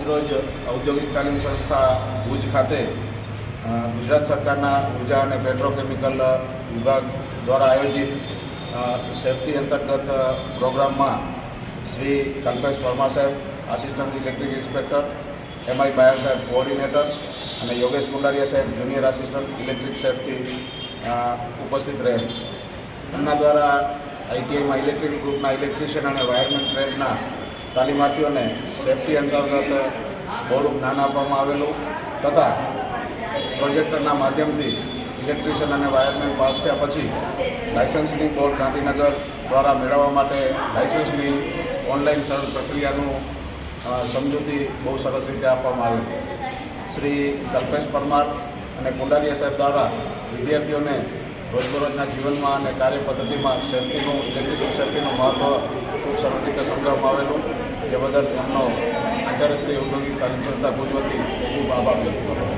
આજરોજ ઔદ્યોગિક તાલીમ સંસ્થા ભુજ ખાતે ગુજરાત સરકારના ઉર્જા અને પેટ્રોકેમિકલ વિભાગ દ્વારા આયોજિત સેફ્ટી અંતર્ગત પ્રોગ્રામમાં શ્રી કલ્પેશ પરમાર સાહેબ, આસિસ્ટન્ટ ઇલેક્ટ્રિક ઇન્સ્પેક્ટર, MI બાયર સાહેબ કોઓર્ડિનેટર અને યોગેશ કુંડારિયા સાહેબ જુનિયર આસિસ્ટન્ટ ઇલેક્ટ્રિક સેફ્ટી ઉપસ્થિત રહે. એમના દ્વારા ITIમાં ઇલેક્ટ્રિક ગ્રુપના ઇલેક્ટ્રિશિયન અને વાયરમેન ટ્રેડના તાલીમાર્થીઓને સેફ્ટી અંતર્ગત બહોળું જ્ઞાન આપવામાં આવેલું તથા પ્રોજેક્ટરના માધ્યમથી ઇલેક્ટ્રિશિયન અને વાયરમેન પાસ થયા પછી લાયસન્સની બોર્ડ ગાંધીનગર દ્વારા મેળવવા માટે લાયસન્સની ઓનલાઈન સરળ પ્રક્રિયાનું સમજૂતી બહુ સરસ રીતે આપવામાં આવેલ. શ્રી કલ્પેશ પરમાર અને કુંડારિયા સાહેબ દ્વારા વિદ્યાર્થીઓને રોજબરોજના જીવનમાં અને કાર્ય પદ્ધતિમાં સેફ્ટીનું ઇલેક્ટ્રિકલ સેફ્ટીનું મહત્ત્વ ખૂબ સરળ રીતે સમજાવવામાં આવેલું. એ બદલ એમનો આચાર્યશ્રી ઔદ્યોગિક તાલીમ સંસ્થા ભુજ વતી ખૂબ આભાર વ્યક્ત કરું.